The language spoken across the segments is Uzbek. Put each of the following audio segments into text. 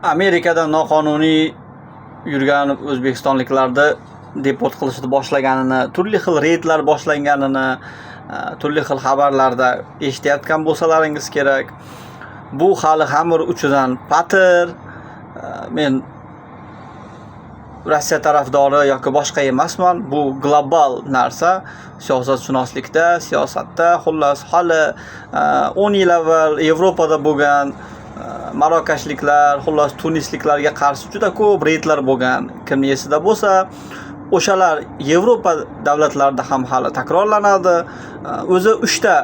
Amerikada noqonuniy yurgan o'zbekistonliklarni deport qilishni boshlaganini, turli xil reydlar boshlanganini, turli xil xabarlarda eshitayotgan bo'lsalaringiz kerak. Bu hali xamir uchidan patir. Men Rossiya tarafdori yoki boshqa emasman. Bu global narsa. Siyosatshunoslikda, siyosatda, xullas hali 10 yil avval Yevropada bo'lgan marokashliklar, xullas tunisliklarga qarshi juda ko'p reydlar bo'lgan. Kimning esida bo'lsa, o'shalar Yevropa davlatlarida ham hali takrorlanadi. O'zi 3 ta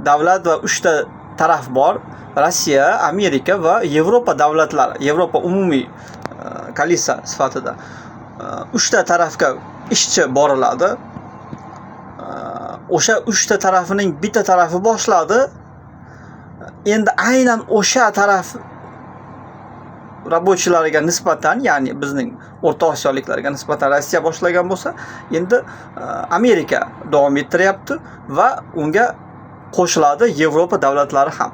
davlat va 3 ta taraf bor. Rossiya, Amerika va Yevropa davlatlari, Yevropa umumiy koalitsiya sifatida 3 ta tarafga ishchi boriladi. O'sha 3 ta tarafining bitta tarafi boshladi. Endi aynan o'sha taraf rabochilariga nisbatan, ya'ni bizning O'rta Osiyoliklarga nisbatan Rossiya boshlagan bo'lsa, endi Amerika davom ettiryapti va unga qo'shiladi Yevropa davlatlari ham.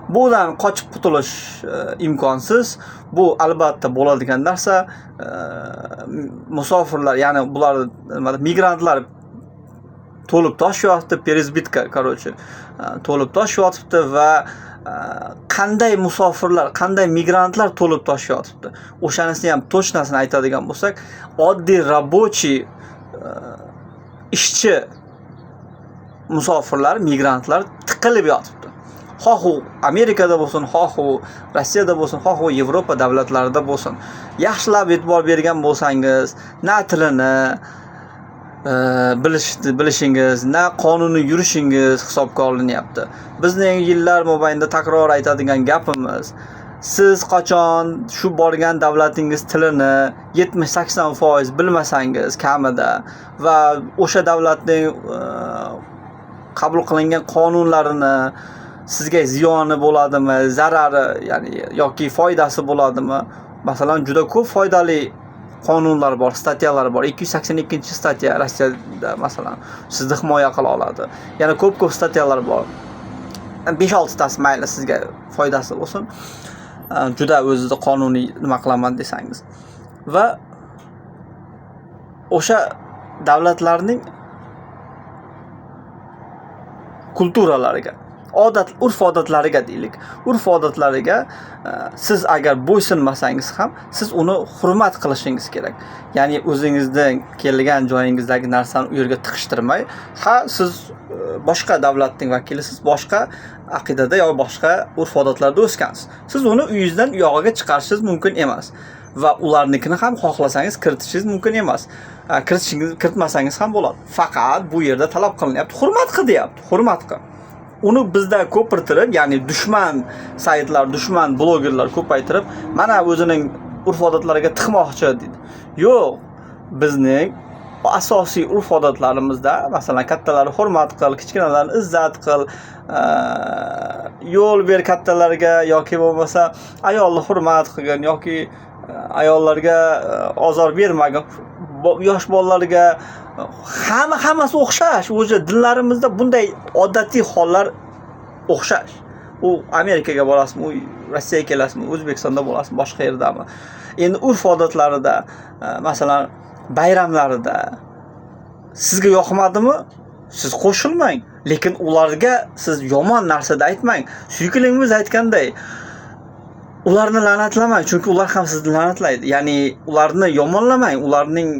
Bundan qochib qutulish imkonsiz. Bu albatta bo'ladigan narsa. Musofirlar, ya'ni bular migrantlar to'lib toshyapti, perizbitka, to'lib toshyapti va qanday musofirlar, qanday migrantlar to'lib toshyapti. O'shanisini ham точносini aytadigan bo'lsak, oddiy rabochiy ishchi musofirlar, migrantlar tiqilib yotibdi. Xoh u Amerikada bo'lsin, xoh u Rossiyada bo'lsin, xoh u Yevropa davlatlarida bo'lsin. Yaxshilab e'tibor bergan bo'lsangiz, na tilini bilishingiz, na qonuniy yurishingiz hisobga olinyapti. Bizning yillar mobaynida takror aytadigan gapimiz, siz qachon shu borgan davlatingiz tilini 70-80% bilmasangiz kamida va o'sha davlatning qabul qilingan qonunlarini sizga ziyoni bo'ladimi, zarari, ya'ni yoki foydasi bo'ladimi? Masalan, juda ko'p foydali qonunlar bor, statyalar bor. 282-statya Rossiyada masalan sizni himoya qila oladi. Yana ko'p statyalar bor. 5-6 tasi mayli sizga foydasi bo'lsin. Juda o'zida qonuniy nima qilaman desangiz. Va o'sha davlatlarning kulturalariga, urf-odatlariga deylik. Urf-odatlariga siz agar bo'ysunmasangiz ham, siz uni hurmat qilishingiz kerak. Ya'ni o'zingizdan kelgan joyingizdagi narsani u yerga tiqishtirmay, siz boshqa davlatning vakilisiz, boshqa aqidada yoki boshqa urf-odatlarda o'sgansiz. Siz uni uyingizdan uyog'iga chiqarishingiz mumkin emas. Va ularnikini ham xohlasangiz kiritishingiz mumkin emas. Kiritmasangiz ham bo'ladi. Faqat bu yerda talab qilinyapti, hurmat qil deyapti, hurmat qil. Uni bizda ko'pirtirib, ya'ni dushman saytlar, dushman blogerlar ko'paytirib, mana o'zining urf-odatlariga tiqmoqchi deydi. Yo'q, bizning asosiy urf-odatlarimizda, masalan, kattalarni hurmat qil, kichkinalarni izzat qil, yo'l ber kattalarga yoki bo'lmasa ayolni hurmat qilgin yoki ayollarga ozor bermagin, yosh bolalarga hammasi o'xshash. O'zi dinlarimizda bunday odatiy hollar o'xshash. U Amerikaga borasizmi, u Rossiyaga kelasizmi, O'zbekistonda bo'lasizmi, boshqa yerdami? Endi urf-odatlarida, masalan, bayramlarida sizga yoqmadimi? Siz qo'shilmang, lekin ularga siz yomon narsada aytmang. Suyuklingimiz aytganday, ularni la'natlamang, chunki ular ham sizni la'natlaydi. Ya'ni ularni yomonlamang, ularning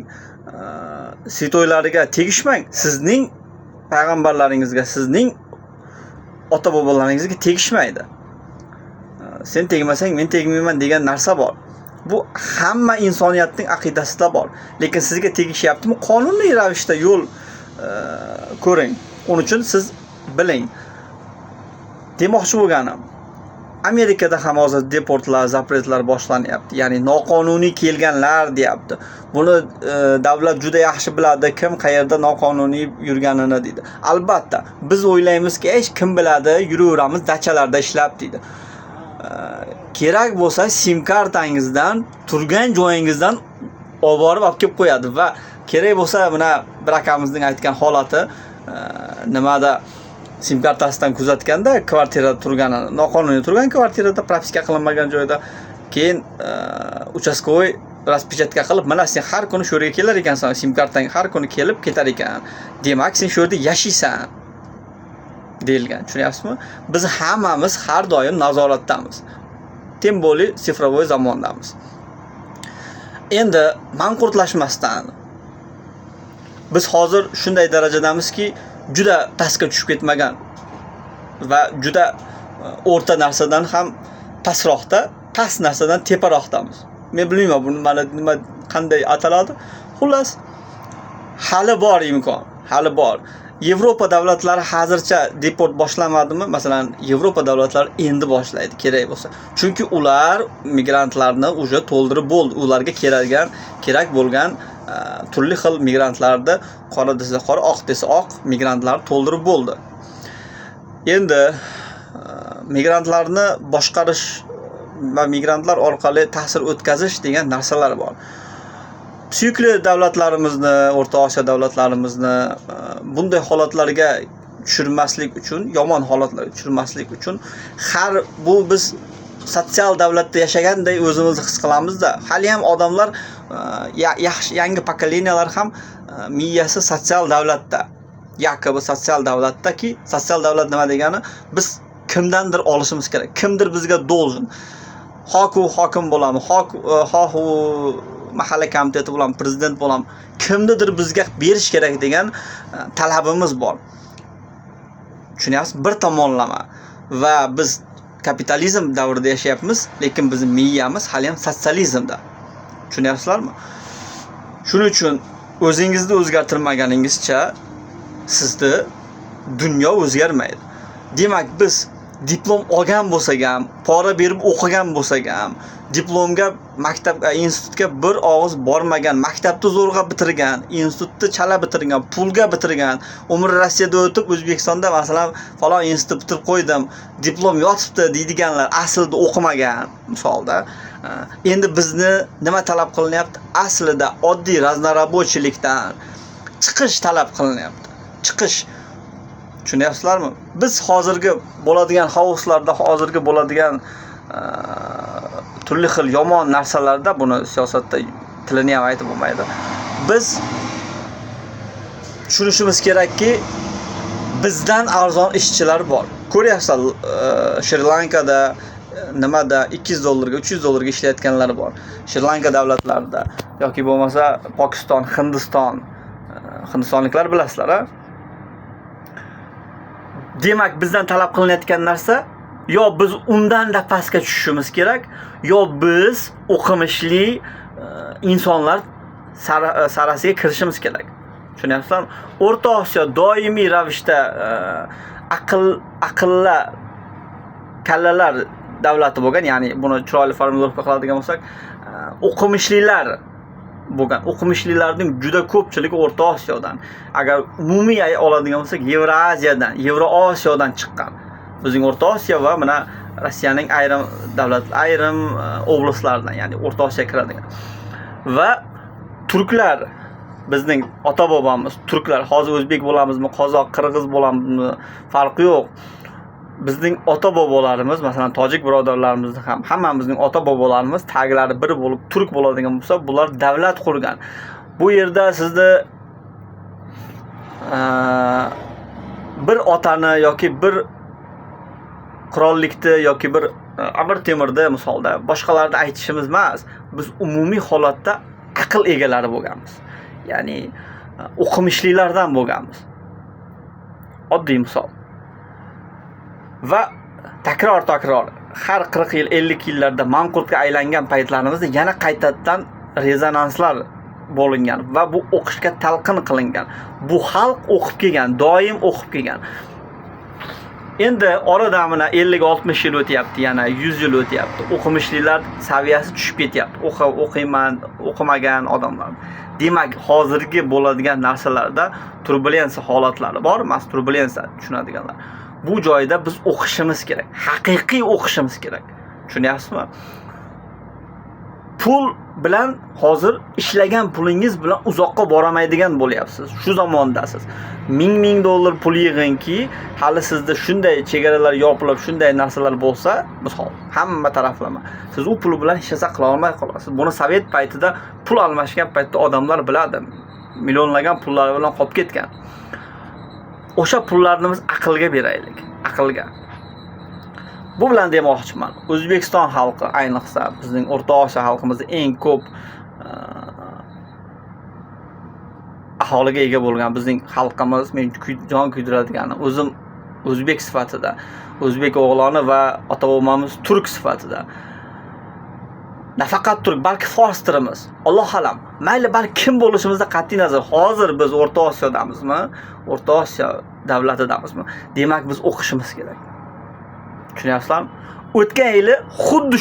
sitoylariga tegishmang. Sizning payg'ambarlaringizga, sizning ota-bobolaringizga tegishmaydi. Sen tegmasang men tegmayman degan narsa bor. Bu hamma insoniyatning aqidasida bor. Lekin sizga tegishyaptimi? Qonuniy ravishda yo'l ko'ring. Uning uchun siz biling. Demoqchi bo'lganim, Amerikada ham hozir deportlar, zapretlar boshlanyapti. Ya'ni noqonuniy kelganlar deyapti. Buni davlat juda yaxshi biladi, kim qayerda noqonuniy yurganini deydi. Albatta, biz o'ylaymizki, hech kim biladi, yuraveramiz dachalarda ishlab deydi. Kerak bo'lsa sim kartangizdan, turgan joyingizdan olib borib olib kelib qo'yadi va kerak bo'lsa, mana bir akamizning aytgan holati nimada sim kartasidan kuzatganda kvartirada turgani, noqonuniy turgan kvartirada, propiska qilinmagan joyda, keyin uchastkovoy raspechatga qilib, mana sen har kuni shu yerga kelar ekansan, sim kartang har kuni kelib ketar ekan. Demak, sen shu yerda yashaysan deyilgan. Tushunyapsizmi? Biz hammamiz har doim nazoratdamiz. Tem bo'li sifrovoy zamondamiz. Endi manqurtlashmasdan biz hozir shunday darajadamizki, juda pastga tushib ketmagan va juda o'rta narsadan ham pastroqda, past narsadan teparoqdamiz. Men bilmayman buni nima qanday ataladi. Xullas, hali bor imkon, hali bor. Yevropa davlatlari hozircha deport boshlamadimi? Masalan, Yevropa davlatlari endi boshlaydi, kerak bo'lsa. Chunki ular migrantlarni уже to'ldirib bo'ldi. Ularga kerak bo'lgan turli xil migrantlarni qora desa qora, oq desa oq migrantlar to'ldirib bo'ldi. Endi migrantlarni boshqarish va migrantlar orqali ta'sir o'tkazish degan narsalar bor. Suyukli davlatlarimizni, O'rta Osiyo davlatlarimizni bunday holatlarga tushirmaslik uchun, yomon holatlarga tushirmaslik uchun bu biz sotsial davlatda yashaganday o'zimizni his qilamiz-da. Hali ham odamlar yaxshi yangi pokoleniyalar ham miyasi sotsial davlatda. Yakobi sotsial davlatdaki, sotsial davlat nima degani? Biz kimdandir olishimiz kerak. Kimdir bizga должен. Hokim bo'lamiz, hoku mahalla komiteti bo'lam, prezident bo'lam, kimnidir bizga berish kerak degan talabimiz bor. Tushunyapsiz? Bir tomonlama. Va biz kapitalizm davrida yashayapmiz, lekin bizning miyamiz hali ham sotsializmda. Tushunyapsizlarmi? Shuning uchun o'zingizni o'zgartirmaganingizcha sizda dunyo o'zgarmaydi. Demak, biz diplom olgan bo'lsak ham, pora berib o'qigan bo'lsak ham, diplomga, maktabga, institutga bir og'iz bormagan, maktabni zo'rg'a bitirgan, institutni chala bitirgan, pulga bitirgan, umr Rossiyada o'tib, O'zbekistonda masalan falon institut bitirib qo'ydim, diplom yotibdi deydiganlar aslida o'qimagan misolda. Endi bizni nima talab qilinyapti? Aslida oddiy raznorobochilikdan chiqish talab qilinyapti. Chiqish. Tushunyapsizlarmi? Biz hozirgi bo'ladigan xavfslarda, hozirgi bo'ladigan turli xil yomon narsalarda, buni siyosatda tilini ham aytib bo'lmaydi. Biz tushunishimiz kerakki, bizdan arzon ishchilar bor. Ko'ryapsizlar, Shri Lankada nimada $200, $300 ishlayotganlar bor. Shri Lanka davlatlarida yoki bo'lmasa Pokiston, Hindistonliklar bilasizlar, ha? Demak, bizdan talab qilinayotgan narsa yo biz undan-da pastga tushishimiz kerak, yo biz o'qimishli insonlar sarasiga kirishimiz kerak. Tushunyapsizlarmi? O'rta Osiyo doimiy ravishda aqlli kallalar davlati bo'lgan, ya'ni buni chiroyli formulovka qiladigan bo'lsak, o'qimishlilar bo'lgan. O'qimishlilarning juda ko'pchiligi O'rta Osiyodan. Agar umumiy oladigan bo'lsak, Yevroaziyadan, Yevroosiyodan chiqqan. Bizning O'rta Osiyo va mana Rossiyaning ayrim oblastlardan, ya'ni O'rta Osiyoga kiradigan. Va turklar, bizning ota-bobomiz turklar, hozir o'zbek bo'lamizmi, qozoq, qirg'iz bo'lamizmi, farqi yo'q. Bizning ota-bobolarimiz, masalan, tojik birodarlarimizni ham, hammamizning ota-bobolarimiz taglari bir bo'lib turk bo'ladigan bo'lsa, bular davlat qurgan. Bu yerda sizni bir otani yoki bir qirollikni yoki bir Amir Temurni misolda boshqalarni aytishimiz emas. Biz umumiy holatda aql egalari bo'lganmiz. Ya'ni o'qimishlilardan bo'lganmiz. Oddiy misol. Va takror har 40 yil, 50 yillarda manqurtga aylangan paytlarimizda yana qaytadan rezonanslar bo'lingan va bu o'qishga talqin qilingan. Bu xalq o'qib kelgan, doim o'qib kelgan. Endi oradan mana 50-60 yil o'tyapti, yana 100 yil o'tyapti. O'qimishlilar saviyasi tushib ketyapti. O'qimagan odamlar. Demak, hozirgi bo'ladigan narsalarda turbulensiya holatlari bor, turbulensiya tushunadiganlar. Bu joyda biz o'qishimiz kerak. Haqiqiy o'qishimiz kerak. Tushunyapsizmi? pul bilan hozir ishlagan pulingiz bilan uzoqqa boramaydigan bo'lyapsiz. Shu zamondasiz. $1000 pul yig'ingki, hali sizda shunday chegaralar yopilib, shunday narsalar bo'lsa, misol, hamma taraflama. Siz u pul bilan hech narsa qila olmay qolasiz. Buni Sovet paytida pul almashgan paytda odamlar biladi. Millionlagan pullar bilan qolib ketgan. O'sha pullarni biz aqlga beraylik, aqlga. Bu bilan demoqchiman. O'zbekiston xalqi, ayniqsa bizning O'rta Osiyo xalqimizda eng ko'p aholiga ega bo'lgan bizning xalqimiz, men jon kuydiradigan o'zim o'zbek sifatida, o'zbek o'g'loni va ota-bobamiz turk sifatida. Nafaqat turk, balki fors tilimiz. Alloh alam. Mayli balki kim bo'lishimizda qat'iy nazar, hozir biz O'rta Osiyodamizmi? O'rta Osiyo davlatidamizmi? Demak biz o'qishimiz kerak. Tushunyapsizlarmi? O'tgan yili xuddi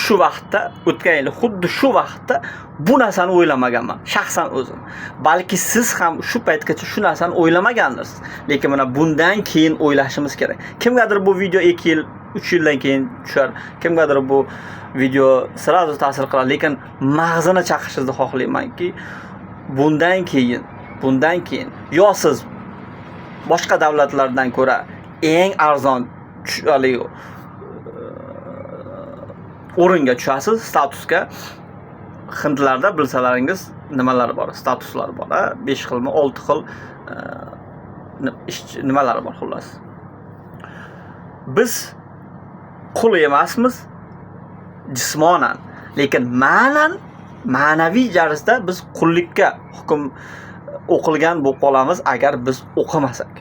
shu vaqtda bu narsani o'ylamaganman, shaxsan o'zim. Balki siz ham shu paytgacha shu narsani o'ylamagandirsiz. Lekin mana bundan keyin o'ylashimiz kerak. Kimgadir bu video 2 yil, 3 yildan keyin tushar. Kimgadir bu video sirazu ta'sir qiladi, lekin mag'zini chaqishingizni xohlaymanki, bundan keyin yo siz boshqa davlatlardan ko'ra eng arzon o'ringa tushasiz, statusga. Hindlarda bilsalaringiz nimalar bor, statuslar bor, 5 xilmi, 6 xil nimalar bor xullas. Biz qul emasmiz jismonan, lekin ma'naviy jarada biz qullikka hukm o'qilgan bo'lib qolamiz agar biz o'qimasak.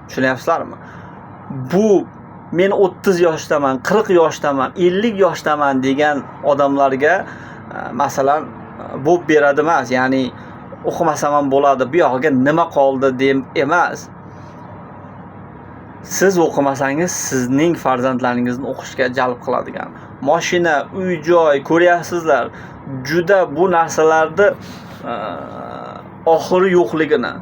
Tushunyapsizlarmi? Bu men 30 yoshdaman, 40 yoshdaman, 50 yoshdaman degan odamlarga masalan bu beradi emas, ya'ni o'qimasam ham bo'ladi, bu yog'iga nima qoldi deb emas. Siz o'qimasangiz sizning farzandlaringizni o'qishga jalb qiladigan mashina, uy-joy ko'ryapsizlar. Juda bu narsalarni oxiri yo'qligini.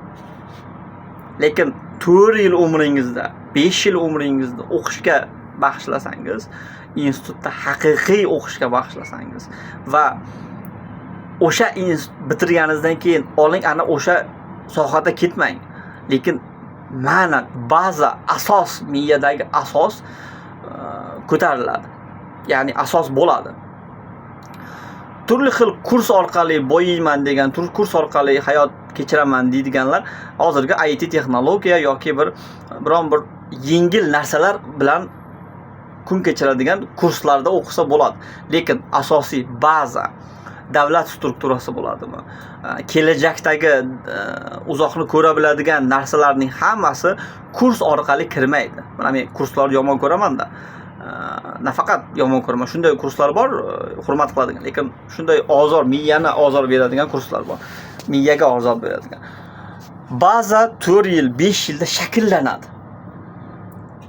Lekin 4 yil umringizda, 5 yil umringizni o'qishga bag'ishlasangiz, institutda haqiqiy o'qishga bag'ishlasangiz va o'sha institut bitirganingizdan keyin oling, ana o'sha sohada ketmang. Lekin baza, asos, miyadagi asos ko'tariladi. Ya'ni asos bo'ladi. Turli xil kurs orqali boyiyman degan, turli kurs orqali hayot kechiraman deydiganlar hozirgi IT texnologiya yoki biron bir yengil narsalar bilan kun kechiradigan kurslarda o'qisa bo'ladi. Lekin asosiy baza davlat strukturasi bo'ladimi? Kelajakdagi uzoqni ko'ra biladigan narsalarning hammasi kurs orqali kirmaydi. Mana men kurslarni yomon ko'raman-da. Nafaqat yomon ko'raman, shunday kurslar bor, hurmat qiladigan, lekin shunday miyani ozor beradigan kurslar bor. Miyaga ozor beradigan. Baza 4 yil, 5 yilda shakllanadi.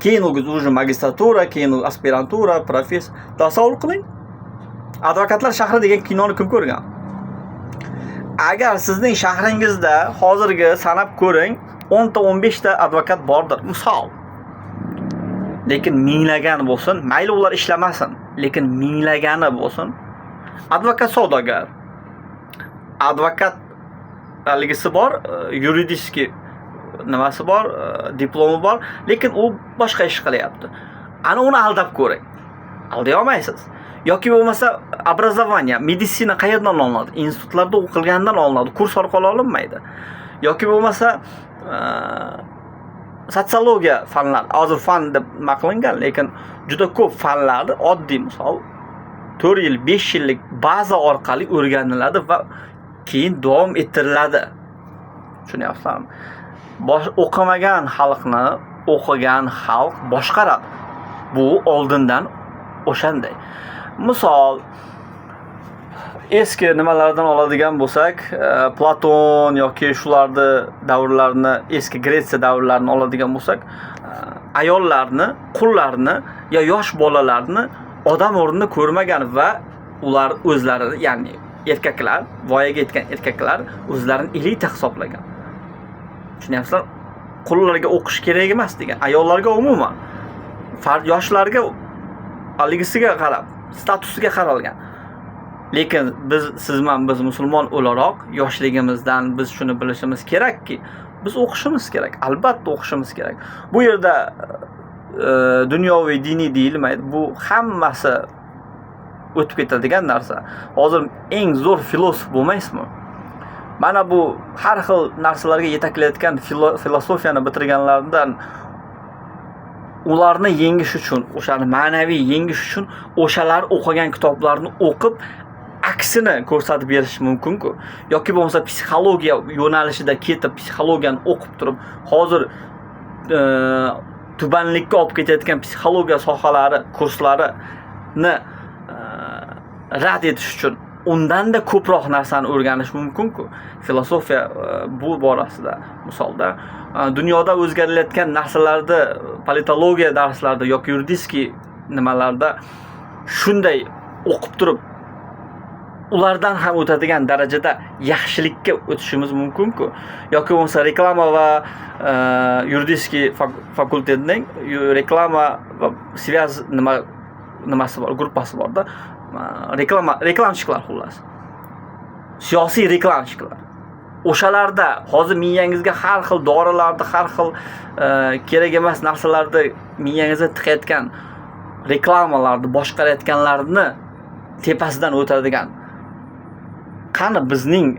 Keyin o'zi magistratura, keyin aspirantura, professor. Tasavvur qiling. Advokatlar shahri degan kinoni kim ko'rgan? Agar sizning shahringizda hozirgi sanab ko'ring, 10 ta 15 ta advokat bordir, misol. Lekin minglagan bo'lsin, mayli ular ishlamasin, lekin minglagani bo'lsin. Advokat savdogar. Advokat haligisi bor, yuridiskiy nimasi bor, diplomi bor, lekin u boshqa ish qilyapti. Ana uni aldab ko'ring. Alday olmaysiz. Yoki bo'lmasa obrazovaniya, meditsina qayerdan olinadi? Institutlarda o'qilgandan olinadi, kurs orqali olinmaydi. Yoki bo'lmasa sotsiologiya fanlar, hozir fan deb maqlingan, lekin juda ko'p fanlarni oddiy misol 4 yil, 5 yillik baza orqali o'rganiladi va keyin davom ettiriladi. Tushunyapsizlarmi? O'qimagan xalqni o'qigan xalq boshqaradi. Bu oldindan o'shanday. Misol eski nimalardan oladigan bo'lsak, Platon yoki shularni davrlarini, eski Gretsiya davrlarini oladigan bo'lsak, ayollarni, qullarni yo yosh bolalarni odam o'rnida ko'rmagan va ular o'zlari, ya'ni erkaklar, voyaga yetgan erkaklar o'zlarini elita hisoblagan. Tushunyapsizlar? Qullarga o'qish kerak emas degan, ayollarga umuman, yoshlarga aligisiga qarab, statusiga qaralgan. Lekin biz musulmon o'laroq yoshligimizdan biz shuni bilishimiz kerakki, biz o'qishimiz kerak. Albatta o'qishimiz kerak. Bu yerda dunyoviy diniy deyilmaydi. Bu hammasi o'tib ketadigan narsa. Hozir eng zo'r filosof bo'lmaysizmi? Mana bu har xil narsalarga yetaklayotgan filosofiyani bitirganlardan ularni yengish uchun, o'shani ma'naviy yengish uchun o'shalar o'qigan kitoblarni o'qib aksini ko'rsatib berish mumkin-ku. Yoki bo'lmasa psixologiya yo'nalishida ketib, psixologiyani o'qib turib, hozir tubanlikka olib ketayotgan psixologiya sohalari, kurslarini rad etish uchun undanda ko'proq narsani o'rganish mumkin-ku. Filosofiya bu borasida misolda dunyoda o'zgarilayotgan narsalarni politologiya darslarida yoki yuridiskiy nimalarda shunday o'qib turib ulardan ham o'tadigan darajada yaxshilikka o'tishimiz mumkin-ku. Yoki bo'lmasa reklama va yuridiskiy fakultetning reklama va svязь nimasi bor, gruppasi borda. Reklamchilar xullas. Siyosiy reklamchilar. O'shalarda hozir miyangizga har xil dorilarni, har xil kerak emas narsalarni miyangizga tiqayotgan reklamalarni boshqarayotganlarni tepasidan o'tadigan. Qani bizning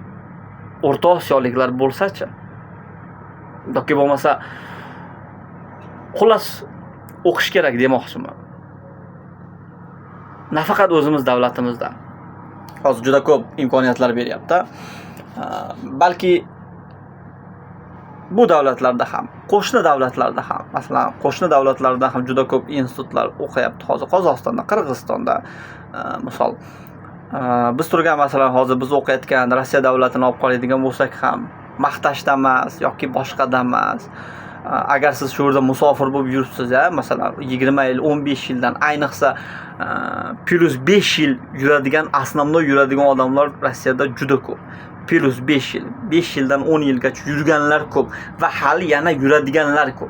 O'rta Osiyoliklar bo'lsa-chi? Yoki bo'lmasa xullas o'qish kerak demoqchiman. Nafaqat o'zimiz davlatimizda. Hozir juda ko'p imkoniyatlar beryapti. Balki bu davlatlarda ham, qo'shni davlatlarda ham, masalan, qo'shni davlatlarda ham juda ko'p institutlar o'qiyapti. Hozir Qozog'istonda, Qirg'izistonda misol biz turgan masalan hozir biz o'qiyotgan Rossiya davlatini olib qoladigan bo'lsak ham maqtashdan emas yoki boshqadan emas. Agar siz shu yerda musofir bo'lib yuribsiz, masalan 20 yil, 15 yildan ayniqsa plus 5 yil yuradigan, основной yuradigan odamlar Rossiyada juda ko'p. Plus 5 yil, 5 yildan 10 yilgacha yurganlar ko'p va hali yana yuradiganlar ko'p.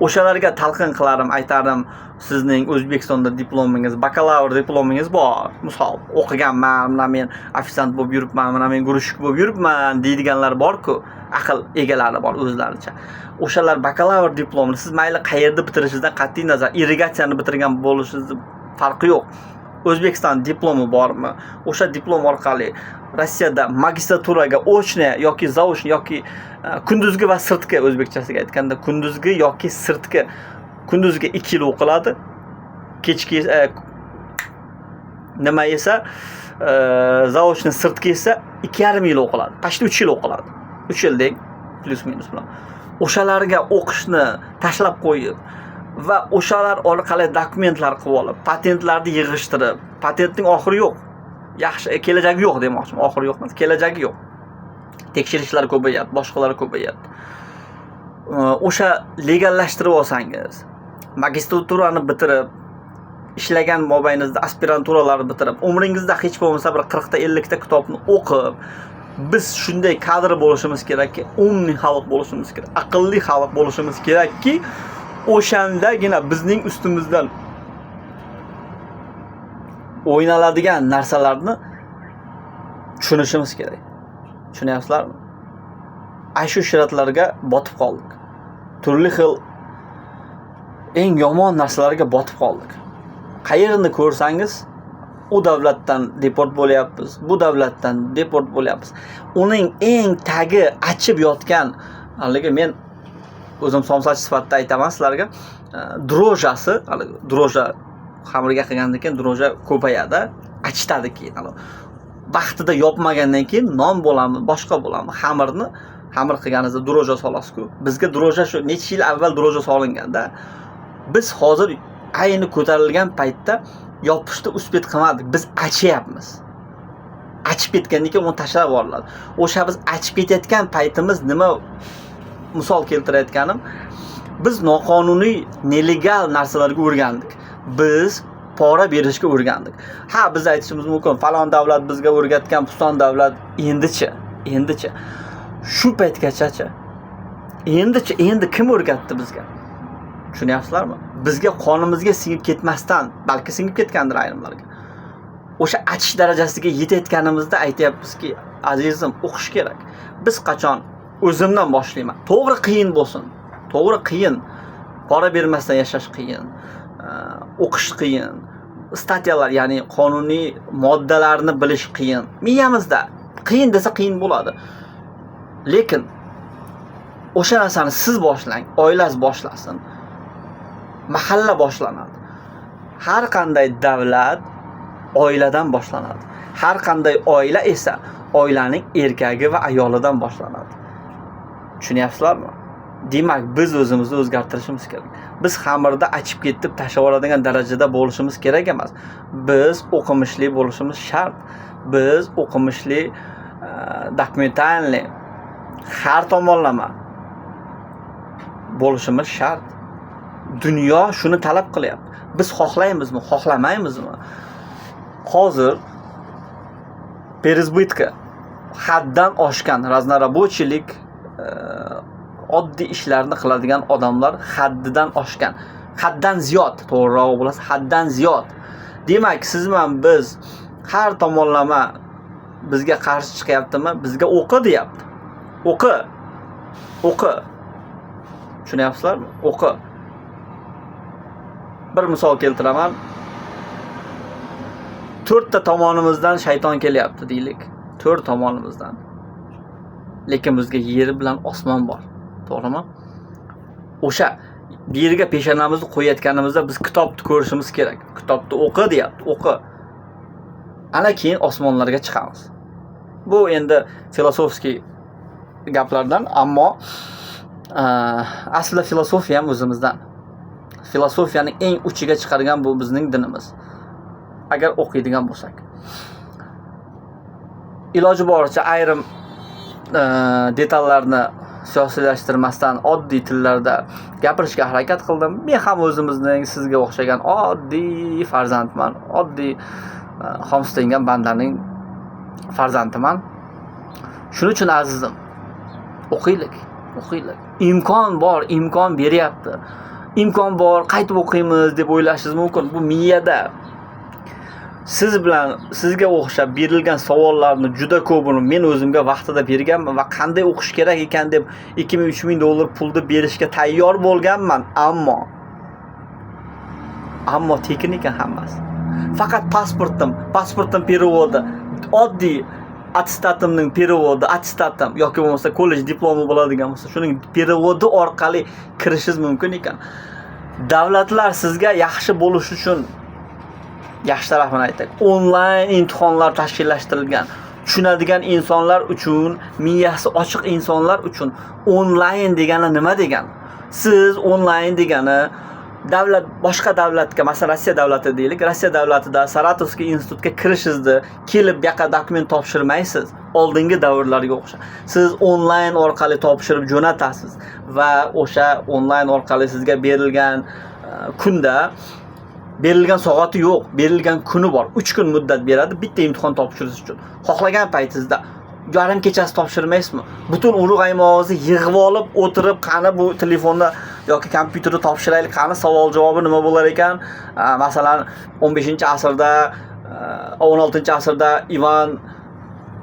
O'shalarga talqin qilarim, aytarim, sizning O'zbekistonda diplomingiz, bakalavr diplomingiz bor. Misol, o'qiganman, mana men ofitsiant bo'lib yuribman, mana men gurushik bo'lib yuribman deydiganlar bor-ku, aql egalari bor o'zlaricha. O'shalar bakalavr diplomini siz mayli qayerda bitirishingizdan qat'iy nazar, irrigatsiyani bitirgan bo'lishingiz farqi yo'q. O'zbekiston diplomi bormi? O'sha diplom orqali Rossiyada magistraturaga ochniy yoki zaochniy yoki kunduzgi va sirtqi, o'zbekchasiga aytganda kunduzgi yoki sirtqi. Kunduzgi 2 yil o'qiladi. Kechki nima esa zaochniy sirtqi esa 2,5 yil o'qiladi. Qashda 3 yil o'qiladi. 3 yildek plus minus bilan. O'shalarga o'qishni tashlab qo'yib va o'shalar orqali dokumentlar qilib olib, patentlarni yig'ishtirib, patentning oxiri yo'q. Yaxshi, kelajagi yo'q demoqchiman. Oxiri yo'q emas, kelajagi yo'q. Tekshirishlar ko'payapti, boshqalar ko'payapti. O'sha legallashtirib olsangiz, magistraturani bitirib, ishlagan mobayningizda aspiranturalarni bitirib, umringizda hech bo'lmasa bir 40 ta 50 ta kitobni o'qib, biz shunday kadr bo'lishimiz kerakki, umumniy xalq bo'lishimiz kerak, aqlli xalq bo'lishimiz kerakki, o'shandagina bizning ustimizdan o'ynaladigan narsalarni tushunishimiz kerak. Tushunyapsizlarmi? Shu shiratlarga botib qoldik. Turli xil eng yomon narsalarga botib qoldik. Qayerni ko'rsangiz u davlatdan deport bo'lyapmiz, bu davlatdan deport bo'lyapmiz. Uning eng tagi achib yotgan, haligi men o'zim somsachi sifatida aytaman sizlarga, drojasi, droja xamirga qilgandan keyin droja ko'payadi, achitadi keyin. Vaqtida yopmagandan keyin non bo'lami, boshqa bo'lami, xamir qilganingizda droja solasiz-ku. Bizga droja shu necha yil avval droja solinganda, biz hozir ayni ko'tarilgan paytda yopishni uspet qilmadik. Biz achyapmiz. Achib ketgandan keyin uni tashlab yuboriladi. O'sha biz achib ketayotgan paytimiz nima misol keltirayotganim, biz noqonuniy, nelegal narsalarga o'rgandik. Biz pora berishga o'rgandik. Ha, biz aytishimiz mumkin, falon davlat bizga o'rgatgan, puston davlat endichi. Shu paytgacha-chi. Endi kim o'rgatdi bizga? Tushunyapsizlarmi? Bizga qonimizga singib ketmasdan, balki singib ketgandir ayrimlarga. o'sha achish darajasiga yetayotganimizda aytyapmizki, azizim, o'qish kerak. Biz qachon o'zimdan boshlayman. To'g'ri qiyin bo'lsin. To'g'ri qiyin. Pora bermasdan yashash qiyin. O'qish qiyin. Statiyalar, ya'ni qonuniy moddalarni bilish qiyin. Miyamizda qiyin desa qiyin bo'ladi. Lekin o'sha narsani siz boshlang, oilangiz boshlasin. Mahalla boshlanadi. Har qanday davlat oiladan boshlanadi. Har qanday oila esa oilaning erkagi va ayolidan boshlanadi. Tushunyapsizlarmi? Demak, biz o'zimizni o'zgartirishimiz kerak. Biz xamirda achib ketib tashlab yuboradigan darajada bo'lishimiz kerak emas. Biz o'qimishli bo'lishimiz shart. Biz o'qimishli, dokumentalniy, har tomonlama bo'lishimiz shart. Dunyo shuni talab qilyapti. Biz xohlaymizmi, xohlamaymizmi? Hozir perizbytka, haddan oshgan raznarabochilik, oddiy ishlarni qiladigan odamlar haddidan oshgan. Haddan ziyod, to'g'riroq bo'lsa, haddan ziyod. Demak, siz bilan biz har tomonlama bizga qarshi chiqyaptimi? Bizga o'qi deyapti. O'qi. O'qi. Tushunyapsizlarmi? O'qi. Bir misol keltiraman. 4 ta tomonimizdan shayton kelyapti deylik. 4 tomonimizdan. Lekin bizga yer bilan osmon bor. To'g'rimi? O'sha bir yerga peshonamizni qo'yayotganimizda biz kitobni ko'rishimiz kerak. Kitobni o'qi deyapti, o'qi. Ana keyin osmonlarga chiqamiz. Bu endi filosofskiy gaplardan, ammo aslida filosofiya ham o'zimizdan. Filosofiyaning eng uchiga chiqargan bu bizning dinimiz. Agar o'qiydigan bo'lsak. Iloji boricha ayrim detallarni siyosiylashtirmasdan oddiy tillarda gapirishga harakat qildim. Men ham o'zimizning sizga o'xshagan oddiy farzandman. Oddiy xomsitengan bandaning farzandiman. Shuning uchun azizim, o'qiylik, o'qiylik. Imkon bor, imkon beryapti. Imkon bor, qaytib o'qiymiz deb o'ylashingiz mumkin. Bu miyada. Siz bilan sizga o'xshab berilgan savollarni juda ko'pini men o'zimga vaqtida berganman va qanday o'qish kerak ekan deb 2000-3000 dollar pulni berishga tayyor bo'lganman, ammo tekin ekan hammasi. Faqat pasportim perevodi, oddiy attestatimning perevodi, attestatim yoki bo'lmasa kollej diplomi bo'ladigan bo'lsa, shuning perevodi orqali kirishingiz mumkin ekan. Davlatlar sizga yaxshi bo'lish uchun, yaxshi tarafini aytaylik, onlayn imtihonlar tashkillashtirilgan. Tushunadigan insonlar uchun, miyasi ochiq insonlar uchun onlayn degani nima degani? Siz onlayn degani davlat, boshqa davlatga, masalan Rossiya davlati deylik, Rossiya davlatida Saratovskiy institutga kirishingizni kelib bu yoqqa dokument topshirmaysiz. Oldingi davrlarga o'xshab. Siz onlayn orqali topshirib jo'natasiz va o'sha onlayn orqali sizga berilgan kunda berilgan soati yo'q, berilgan kuni bor. 3 kun muddat beradi bitta imtihon topshirish uchun. Xohlagan paytingizda yarim kechasi topshirmaysizmi? Butun urug' aymog'ingizni yig'ib olib o'tirib, qani bu telefonda yoki kompyuterda topshiraylik, qani savol javobi nima bo'lar ekan? Masalan, 15-asrda, 16-asrda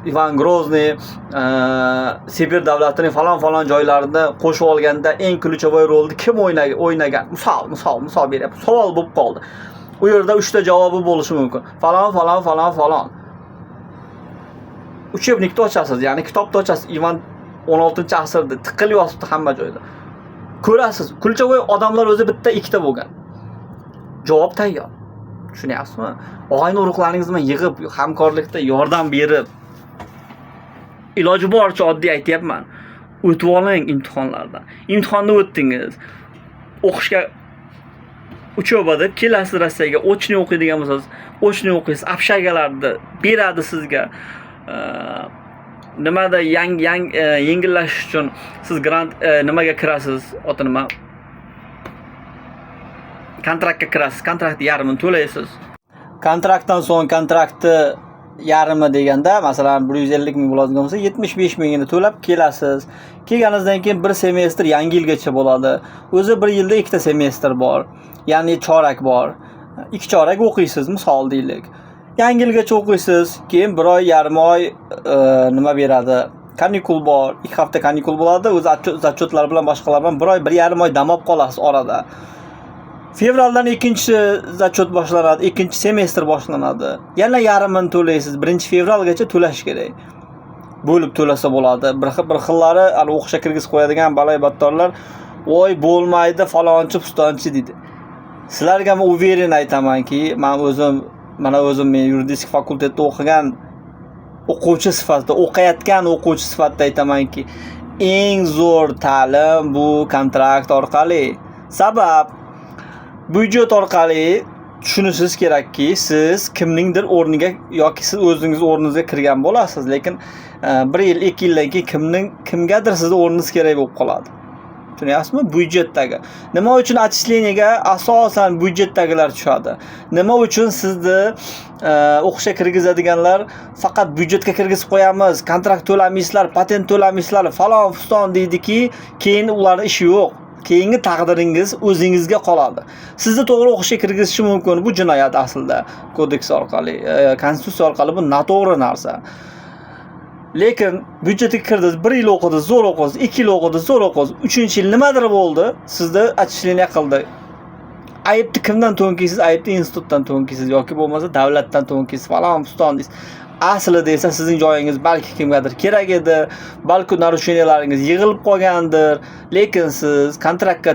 Ivan Grozniy Sibir davlatining falon joylarida qo'shib olganda eng ключевой rolni kim o'ynagan? Misol beryapman. Savol bo'lib qoldi. U yerda 3 ta javobi bo'lishi mumkin. Falon. Uchebnikni ochasiz, ya'ni kitobni ochasiz. Ivan 16-asrda tiqilib yotibdi hamma joyda. Ko'rasiz, ключевой odamlar o'zi bitta ikkita bo'lgan. Javob tayyor. Tushunyapsizmi? Og'ayni urug'laringiz bilan yig'ib, hamkorlikda yordam berib, iloji boricha oddiy aytyapman. O'tib oling imtihonlardan. Imtihonni o'tdingiz. O'qishga uchobada kelasiz Rossiyaga, ochni o'qiydigan bo'lsangiz, ochni o'qiysiz. Общagalarni beradi sizga. Nimada yengillash uchun siz grant nimaga kirasiz? Oti nima? Kontraktga kirasiz. Kontraktni yarmini to'laysiz. Kontraktdan so'ng kontraktni yarmi deganda, masalan 150 ming bo'ladigan bo'lsa, 75 mingini to'lab kelasiz. Kelganingizdan keyin bir semestr yangi yilgacha bo'ladi. O'zi bir yilda ikkita semestr bor. Ya'ni chorak bor. 2 chorak o'qiysiz, misol deylik. Yangi yilgacha o'qiysiz, keyin 1 oy, yarim oy nima beradi? Kanikul bor. 2 hafta kanikul bo'ladi. O'zi zachotlar bilan boshqalar bilan 1 oy, 1,5 oy dam olib qolasiz orada. Fevraldan ikkinchi zachot boshlanadi, ikkinchi semestr boshlanadi. Yana yarmini to'laysiz. 1-fevralgacha to'lash kerak. Bo'lib to'lasa bo'ladi. Bir xillari o'qishga kirgizib qo'yadigan balay-battorlar, "Voy, bo'lmaydi, falonchi, pustonchi" deydi. Sizlarga men uveren aytamanki, men yuridik fakultetda o'qigan o'quvchi sifatida, o'qiyotgan o'quvchi sifatida aytamanki, eng zo'r ta'lim bu kontrakt orqali. Sabab byudjet orqali tushunishingiz kerakki, siz kimningdir o'rniga yoki siz o'zingiz o'rningizga kirgan bo'lasiz, lekin 1 yil, 2 yildan keyin kimgadir sizni o'rningiz kerak bo'lib qoladi. Tushunyapsizmi? Byudjetdagi. Nima uchun отчислениyaga asosan byudjetdagilar tushadi? Nima uchun sizni o'qishga kirgizadiganlar faqat byudjetga kirgizib qo'yamiz, kontrakt to'lamaysizlar, patent to'lamaysizlar, falon fuston deydiki, keyin ularning ishi yo'q. Keyingi taqdiringiz o'zingizga qoladi. Sizni to'g'ri o'qishga kirgizishi mumkin. Bu jinoyat aslida kodeks orqali, konstitutsiya orqali bu noto'g'ri narsa. Lekin byudjetga kirdingiz, 1 yil o'qidingiz, zo'r o'qidingiz, 2 yil o'qidingiz, zo'r o'qidingiz, 3-yil nimadir bo'ldi, sizni отчисление qildi. Aybni kimdan to'nkiysiz? Aybni institutdan to'nkiysiz yoki bo'lmasa davlatdan to'nkiysiz, falon puston deysiz. Aslida esa sizning joyingiz balki kimgadir kerak edi, balki narusheniyalarıngiz yig'ilib qolgandir, lekin siz kontraktga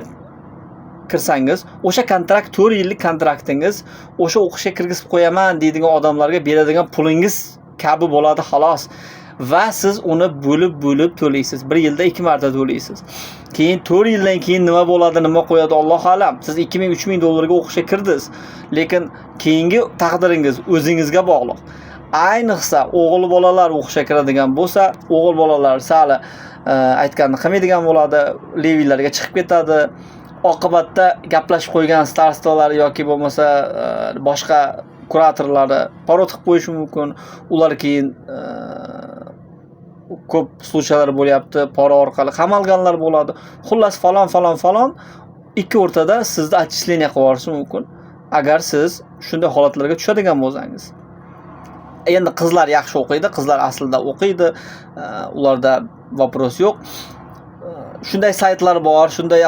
kirsangiz, o'sha kontrakt 4 yillik kontraktingiz o'sha o'qishga kirgizib qo'yaman deydigan odamlarga beradigan pulingiz kabi bo'ladi xolos. Va siz uni bo'lib to'laysiz. 1 yilda 2 marta to'laysiz. Keyin 4 yildan keyin nima bo'ladi, nima qo'yadi Alloh alam. Siz 2000-3000 dollarga o'qishga kirdingiz, lekin keyingi taqdiringiz o'zingizga bog'liq. Ayniqsa o'g'il bolalar o'qishga kiradigan bo'lsa, o'g'il bolalar sali aytganini qilmaydigan bo'ladi, levilarga chiqib ketadi. Oqibatda gaplashib qo'ygan starstolar yoki bo'lmasa boshqa kuratorlari parod qilib qo'yishi mumkin. Ular keyin ko'p случайлар bo'lyapti, pora orqali qamalganlar bo'ladi. Xullas falon ikki o'rtada sizni отчисление qilib yuborishi mumkin. Agar siz shunday holatlarga tushadigan bo'lsangiz. Endi qizlar yaxshi o'qiydi, qizlar aslida o'qiydi. Ularda vopros yo'q. Shunday saytlar bor, shunday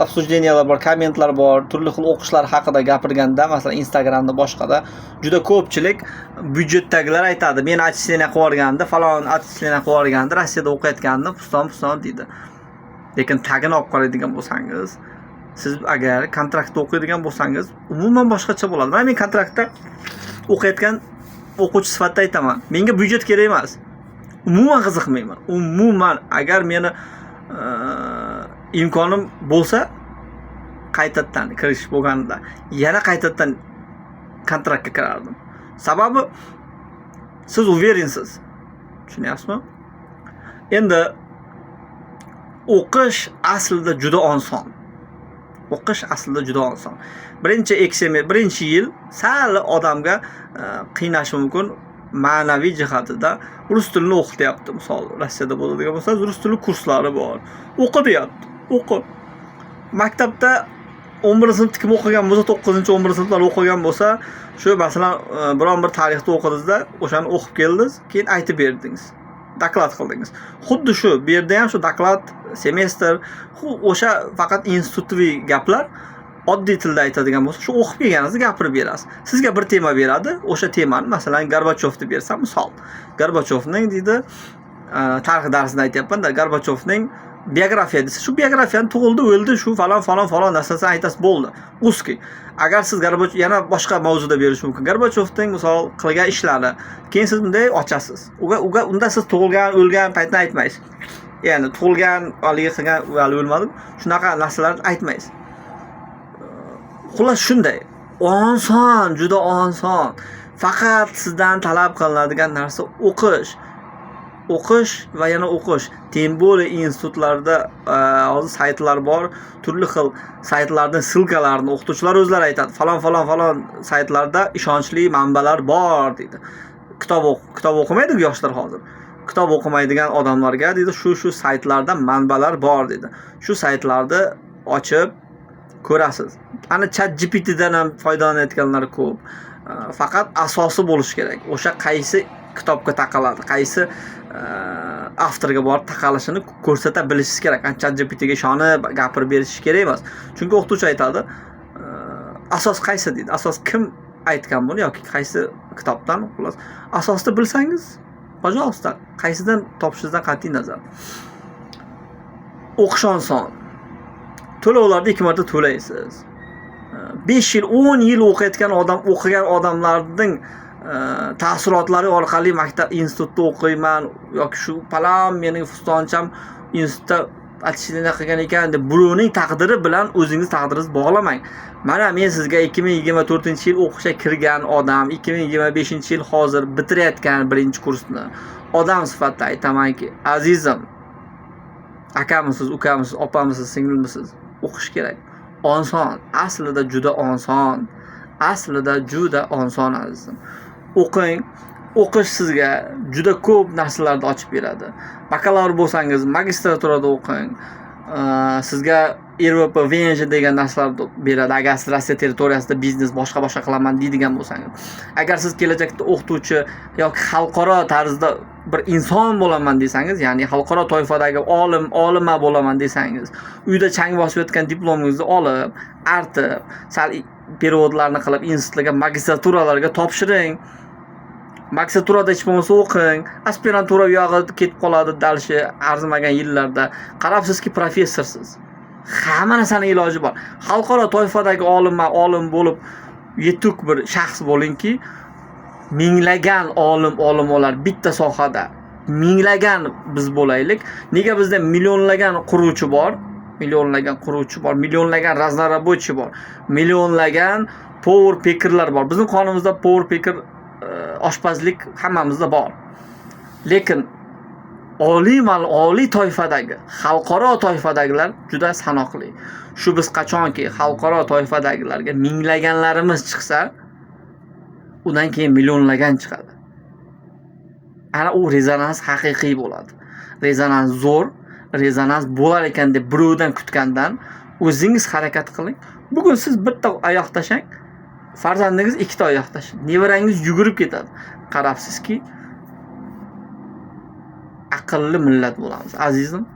обсуждениялар bor, kommentlar bor, turli xil o'qishlar haqida gapirganda, masalan Instagramda boshqada juda ko'pchilik byudjetdagilar aytadi, men отчисление qilib yuborganda, falon отчисление qilib yuborganda, Rossiyada o'qiyotganini puston deydi. Lekin tagini olib qaraydigan bo'lsangiz, siz agar kontraktda o'qiydigan bo'lsangiz, umuman boshqacha bo'ladi. Men kontraktda o'qiyotgan o'quvchi sifatida aytaman. Menga byudjet kerak emas. Umuman qiziqmayman. Umuman agar meni imkonim bo'lsa, qaytadan kirish bo'lganda yana qaytadan kontraktga kirardim. Sababi siz uverensiz. Tushunyapsizmi? Endi o'qish aslida juda oson. Birinchi yil sal odamga qiynashi mumkin. Ma'naviy jihatida rus tilini o'qityapti. Misol Rossiyada bo'ladigan bo'lsa, rus tili kurslari bor. O'qityapti. Maktabda 11-sinfda kim o'qigan bo'lsa, 9-11-sinflar o'qigan bo'lsa, shu masalan biron bir tarixda o'qidingizda, o'shani o'qib keldingiz, keyin aytib berdingiz. Doklad qildingiz. Xuddi shu bu yerda ham shu doklad, semestr, o'sha faqat institutviy gaplar. Oddiy tilda aytadigan bo'lsa, shu o'qib kelganingizni gapirib berasiz. Sizga bir tema beradi, o'sha temani masalan Gorbachyovni bersam, misol Gorbachyovning deydi, tarix darsida aytyapman-da, Gorbachyovning biografiya desa, shu biografiyani tug'ildi, o'ldi, shu falon narsasini aytasiz, bo'ldi. Uski. Agar siz Gorbachyov yana boshqa mavzuda berish mumkin. Gorbachyovning misol qilgan ishlari, keyin siz bunday ochasiz. Unda siz tug'ilgan, o'lgan paytni aytmaysiz. Ya'ni tug'ilgan, haligi qilgan, hali o'lmadim, shunaqa narsalarni aytmaysiz. Xullas shunday. Oson, juda oson. Faqat sizdan talab qilinadigan narsa o'qish va yana o'qish. Tem bo'li institutlarda hozir saytlar bor, turli xil saytlardan silkalarni o'qituvchilar o'zlari aytadi. Falon saytlarda ishonchli manbalar bor deydi. Kitob o'qimaydi yoshlar hozir. Kitob o'qimaydigan odamlarga deydi, shu saytlarda manbalar bor deydi. Shu saytlarda ochib ko'rasiz. Ana ChatGPTdan ham foydalanayotganlar ko'p. faqat asosi bo'lishi kerak. O'sha qaysi kitobga taqaladi, qaysi avtorga borib taqalishini ko'rsata bilishingiz kerak. ChatGPTga ishonib gapirib berishingiz kerak emas. Chunki o'qituvchi aytadi, asos qaysi deydi. Asos kim aytgan buni yoki qaysi kitobdan, xullas. Asosni bilsangiz, pожалуйста, qaysidan topishingizdan qat'iy nazar. O'qish oson. To'lovlarni 2 marta to'laysiz. 5 yil, 10 yil o'qigan odamlarning taassurotlari orqali maktab institutda o'qiyman yoki shu palam mening fustoncham institutda atishini qilgan ekan deb birovning taqdiri bilan o'zingiz taqdiringizni bog'lamang. Mana men sizga 2024-yil o'qishga kirgan odam, 2025-yil hozir bitirayotgan 1-kursni odam sifatida aytamanki, azizim, akamisiz, ukamisiz, opamisiz, singlimisiz, o'qish kerak. Oson, aslida juda oson. Aslida juda oson azizim. O'qing. O'qish sizga juda ko'p narsalarni ochib beradi. Bakalavr bo'lsangiz, magistraturada o'qing. Sizga Yevropa, Venja degan narsalarni beradi. Agar siz Rossiya territoriyasida biznes boshqa qilaman deydigan bo'lsangiz. Agar siz kelajakda o'qituvchi yoki xalqaro tarzda bir inson bo'laman desangiz, ya'ni xalqaro toifadagi olima bo'laman desangiz, uyda chang bosib yotgan diplomingizni olib, artib, sal periodlarni qilib, institutlarga, magistraturalarga topshiring. Magistraturada hech bo'lmasa o'qing. Aspirantura u yog'i ketib qoladi dalshi arzimagan yillarda. Qarabsizki, professorsiz. Hamma narsaning iloji bor. Xalqaro toifadagi olim bo'lib yetuk bir shaxs bo'lingki, minglagan olimolar bitta sohada minglagan biz bo'laylik. Nega bizda millionlagan quruvchi bor? Millionlagan raznorobochi bor. Millionlagan power packerlar bor. Bizning qonimizda power packer oshpazlik hammamizda bor. Lekin oliy toifadagi, xalqaro toifadagilar juda sanoqli. Shu biz qachonki xalqaro toifadagilarga minglaganlarimiz chiqsa, undan keyin millionlagan chiqadi. Ana u rezonans haqiqiy bo'ladi. Rezonans zo'r, rezonans bo'lar ekan deb birovdan kutgandan o'zingiz harakat qiling. Bugun siz bitta oyoq tashlang, farzandingiz 2 ta oyoq tashlang. Nevarangiz yugurib ketadi. Qarabsizki, aqlli millat bo'lamiz. Azizim,